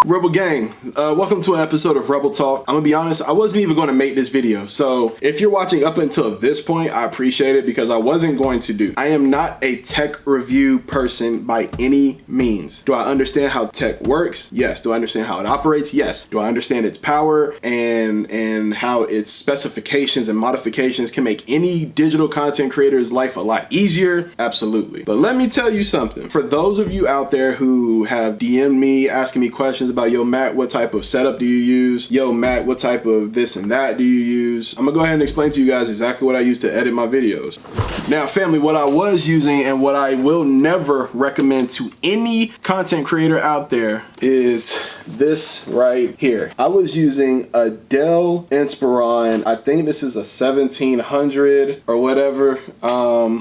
Rebel Gang, welcome to an episode of Rebel Talk. I'm gonna be honest, I wasn't even gonna make this video. So if you're watching up until this point, I appreciate it because I wasn't going to do. I am not a tech review person by any means. Do I understand how tech works? Yes. Do I understand how it operates? Yes. Do I understand its power and how its specifications and modifications can make any digital content creator's life a lot easier? Absolutely. But let me tell you something. For those of you out there who have DM'd me asking me questions about, yo, Matt, what type of setup do you use? Yo, Matt, what type of this and that do you use? I'm gonna go ahead and explain to you guys exactly what I use to edit my videos. Now, family, what I was using and what I will never recommend to any content creator out there is this right here. I was using a DELL Inspiron. I think this is a 1700 or whatever.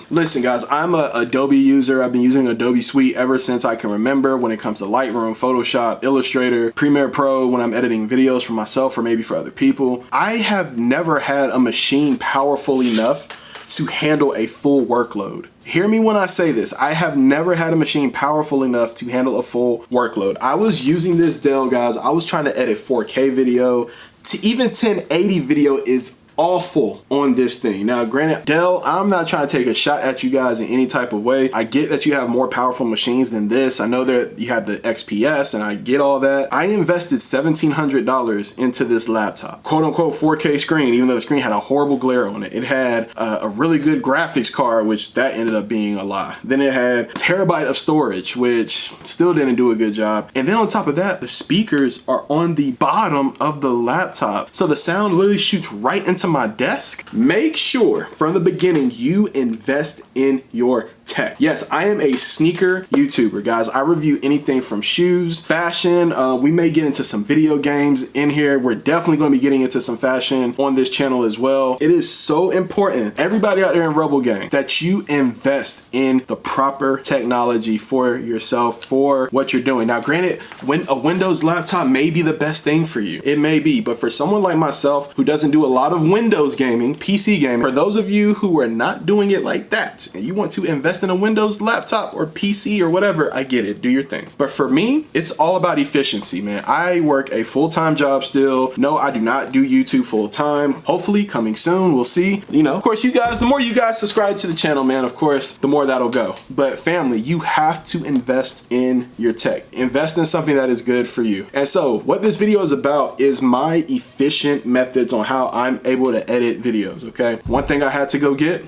Listen, guys, I'm a Adobe user. I've been using Adobe Suite ever since I can remember when it comes to Lightroom, Photoshop, Illustrator, Premiere Pro, when I'm editing videos for myself or maybe for other people. I have never had a machine powerful enough to handle a full workload. Hear me when I say this. I have never had a machine powerful enough to handle a full workload. I was using this DELL, guys. I was trying to edit 4K video to even 1080 video is awful on this thing. Now, granted, DELL, I'm not trying to take a shot at you guys in any type of way. I get that you have more powerful machines than this. I know that you have the XPS and I get all that. I invested $1,700 into this laptop. Quote unquote 4K screen, even though the screen had a horrible glare on it. It had a really good graphics card, which that ended up being a lie. Then it had a terabyte of storage, which still didn't do a good job. And then on top of that, the speakers are on the bottom of the laptop. So the sound literally shoots right into my desk. Make sure from the beginning you invest in your tech. Yes, I am a sneaker YouTuber, guys. I review anything from shoes, fashion. We may get into some video games in here. We're definitely going to be getting into some fashion on this channel as well. It is so important, everybody out there in Rebel Gang, that you invest in the proper technology for yourself, for what you're doing. Now, granted, when a Windows laptop may be the best thing for you, it may be, but for someone like myself who doesn't do a lot of Windows gaming, PC gaming, for those of you who are not doing it like that and you want to invest in a Windows laptop or PC or whatever, I get it, do your thing. But for me, it's all about efficiency, man. I work a full-time job still. No, I do not do YouTube full-time. Hopefully coming soon, we'll see. You know, of course, you guys, the more you guys subscribe to the channel, man, of course, the more that'll go. But family, you have to invest in your tech. Invest in something that is good for you. And so what this video is about is my efficient methods on how I'm able to edit videos, okay? One thing I had to go get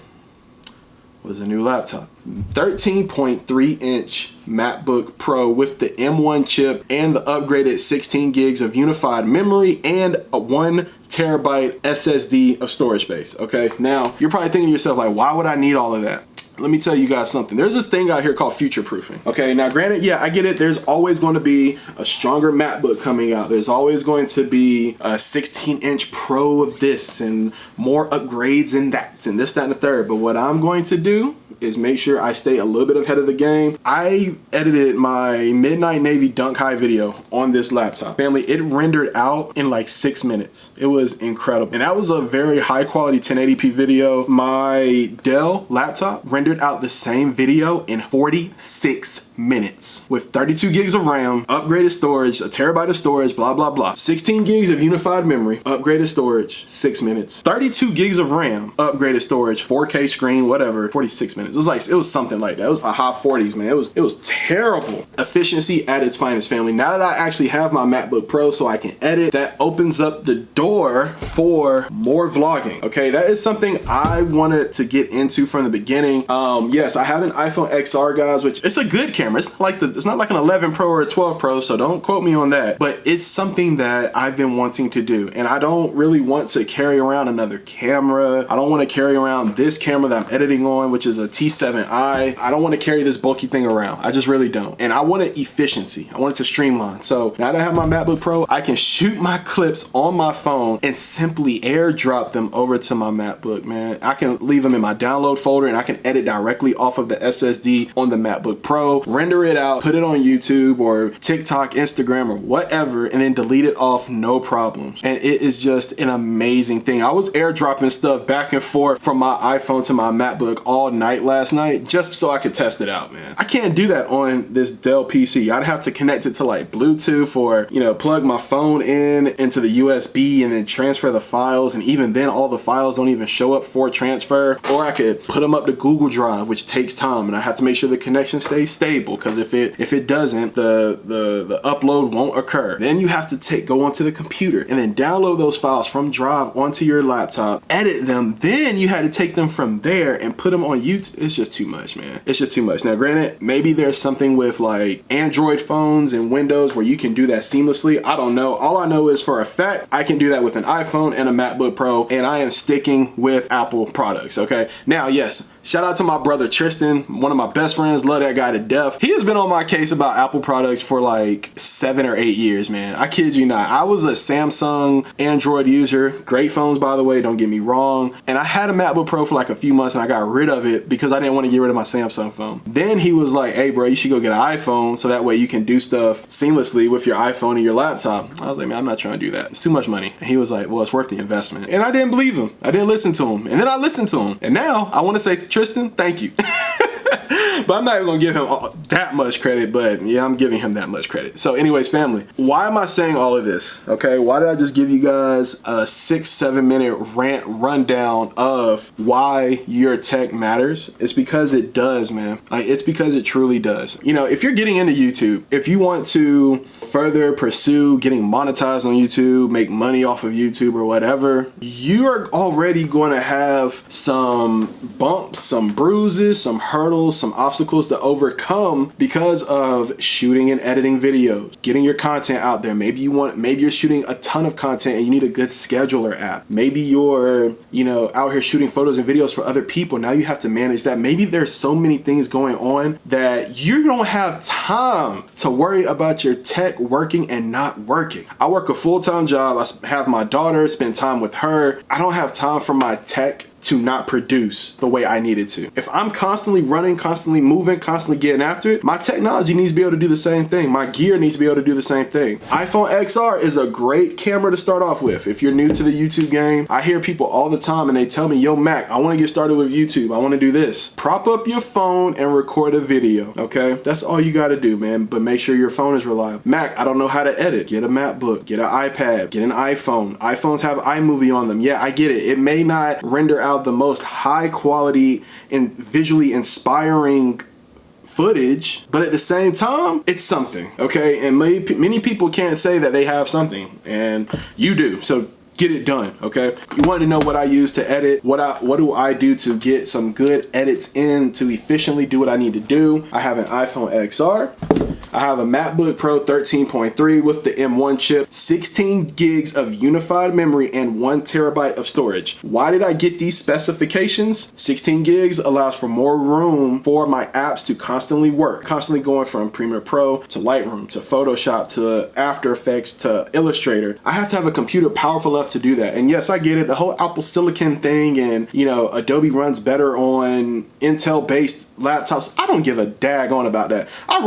was a new laptop. 13.3 inch MacBook Pro with the M1 chip and the upgraded 16 gigs of unified memory and a 1 terabyte SSD of storage space. Okay, now you're probably thinking to yourself, like, why would I need all of that? Let me tell you guys something. There's this thing out here called future proofing. Okay, now granted, yeah, I get it. There's always going to be a stronger MacBook coming out. There's always going to be a 16-inch Pro of this and more upgrades in that and this, that, and the third. But what I'm going to do is make sure I stay a little bit ahead of the game. I edited my Midnight Navy Dunk High video on this laptop. Family, it rendered out in like 6 minutes. It was incredible. And that was a very high quality 1080p video. My DELL laptop rendered out the same video in 46 minutes with 32 gigs of RAM, upgraded storage, a terabyte of storage, blah, blah, blah. 16 gigs of unified memory, upgraded storage, 6 minutes. 32 gigs of RAM, upgraded storage, 4K screen, whatever, 46 minutes. It was something like that. It was a high 40s, man. It was terrible. Efficiency at its finest, family. Now that I actually have my MacBook Pro so I can edit, that opens up the door for more vlogging. Okay, that is something I wanted to get into from the beginning. Yes, I have an iPhone XR, guys, which it's a good camera. It's not like an 11 Pro or a 12 Pro, so don't quote me on that. But it's something that I've been wanting to do, and I don't really want to carry around another camera. I don't want to carry around this camera that I'm editing on, which is a T7i. I don't want to carry this bulky thing around. I just really don't. And I wanted efficiency. I wanted to streamline. So now that I have my MacBook Pro, I can shoot my clips on my phone and simply airdrop them over to my MacBook, man. I can leave them in my download folder and I can edit directly off of the SSD on the MacBook Pro render it out, put it on YouTube or TikTok, Instagram, or whatever, and then delete it off, no problems. And it is just an amazing thing. I was airdropping stuff back and forth from my iPhone to my MacBook all night last night just so I could test it out, man. I can't do that on this Dell PC. I'd have to connect it to like Bluetooth or, you know, plug my phone into the USB and then transfer the files, and even then all the files don't even show up for transfer. Or I could put them up to Google Drive, which takes time, and I have to make sure the connection stays stable, because if it doesn't, the upload won't occur. Then you have to go onto the computer and then download those files from Drive onto your laptop, edit them, then you had to take them from there and put them on YouTube. It's just too much, man. It's just too much. Now granted, maybe there's something with like Android phones and Windows where you can do that seamlessly. I don't know. All I know is for a fact I can do that with an iPhone and a MacBook Pro, and I am sticking with Apple products. Okay, now yes, shout out to my brother Tristan, one of my best friends. Love that guy to death. He has been on my case about Apple products for like 7 or 8 years, man. I kid you not. I was a Samsung Android user. Great phones, by the way, don't get me wrong. And I had a MacBook Pro for like a few months and I got rid of it because I didn't want to get rid of my Samsung phone. Then he was like, hey bro, you should go get an iPhone so that way you can do stuff seamlessly with your iPhone and your laptop. I was like, man, I'm not trying to do that. It's too much money. And he was like, well, it's worth the investment. And I didn't believe him. I didn't listen to him. And then I listened to him. And now I want to say, Tristan, thank you. But I'm not even gonna give him that much credit, but yeah, I'm giving him that much credit. So anyways, family, why am I saying all of this? Okay, why did I just give you guys a 6-7 minute rant rundown of why your tech matters? It's because it does, man. Like, it's because it truly does. You know, if you're getting into YouTube, if you want to further pursue getting monetized on YouTube, make money off of YouTube or whatever, you are already going to have some bumps, some bruises, some hurdles, some obstacles to overcome because of shooting and editing videos, getting your content out there. Maybe you're shooting a ton of content and you need a good scheduler app. Maybe you're, you know, out here shooting photos and videos for other people. Now you have to manage that. Maybe there's so many things going on that you don't have time to worry about your tech working and not working. I work a full-time job. I have my daughter, spend time with her. I don't have time for my tech to not produce the way I need it to. If I'm constantly running, constantly moving, constantly getting after it, my technology needs to be able to do the same thing. My gear needs to be able to do the same thing. iPhone XR is a great camera to start off with. If you're new to the YouTube game, I hear people all the time and they tell me, yo Mac, I wanna get started with YouTube. I wanna do this. Prop up your phone and record a video, okay? That's all you gotta do, man, but make sure your phone is reliable. Mac, I don't know how to edit. Get a MacBook, get an iPad, get an iPhone. iPhones have iMovie on them. Yeah, I get it. It may not render out the most high quality and visually inspiring footage, but at the same time, it's something, okay? And many people can't say that they have something, and you do. So get it done, okay? You want to know what I use to edit, what do I do to get some good edits in to efficiently do what I need to do. I have an iPhone XR. I have a MacBook Pro 13.3 with the M1 chip, 16 gigs of unified memory, and 1 terabyte of storage. Why did I get these specifications? 16 gigs allows for more room for my apps to constantly work, constantly going from Premiere Pro to Lightroom to Photoshop to After Effects to Illustrator. I have to have a computer powerful enough to do that. And yes, I get it, the whole Apple Silicon thing, and you know, Adobe runs better on Intel based laptops. I don't give a daggone about that. I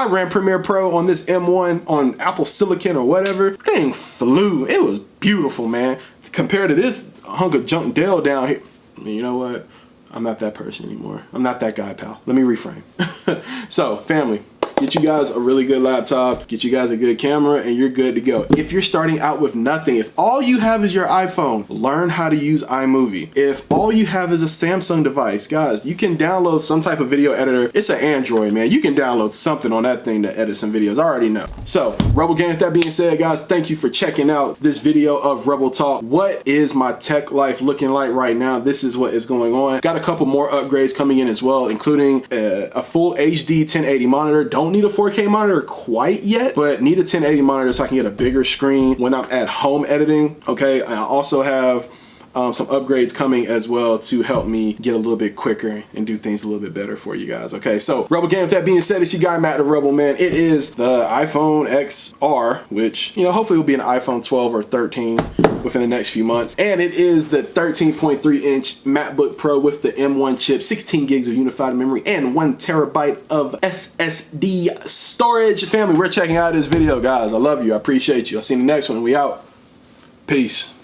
ran Premiere Pro on this M1 on Apple Silicon or whatever. Thing flew. It was beautiful, man. Compared to this hunk of junk Dell down here. I mean, you know what? I'm not that person anymore. I'm not that guy, pal. Let me reframe. So, family, get you guys a really good laptop, get you guys a good camera, and you're good to go. If you're starting out with nothing, if all you have is your iPhone, learn how to use iMovie. If all you have is a Samsung device, guys, you can download some type of video editor. It's an Android, man. You can download something on that thing to edit some videos. I already know. So, Rebel Gang, with that being said, guys, thank you for checking out this video of Rebel Talk. What is my tech life looking like right now? This is what is going on. Got a couple more upgrades coming in as well, including a full HD 1080 monitor. Don't need a 4K monitor quite yet, but need a 1080 monitor so I can get a bigger screen when I'm at home editing. Okay, I also have some upgrades coming as well to help me get a little bit quicker and do things a little bit better for you guys. Okay, so Rebel Gang, with that being said, it's your guy Matt the Rebel, man. It is the iPhone XR, which, you know, hopefully will be an iPhone 12 or 13. within the next few months. And it is the 13.3 inch MacBook Pro with the M1 chip, 16 gigs of unified memory, and 1 terabyte of SSD storage. Family, we're checking out this video, guys. I love you. I appreciate you. I'll see you in the next one. We out. Peace.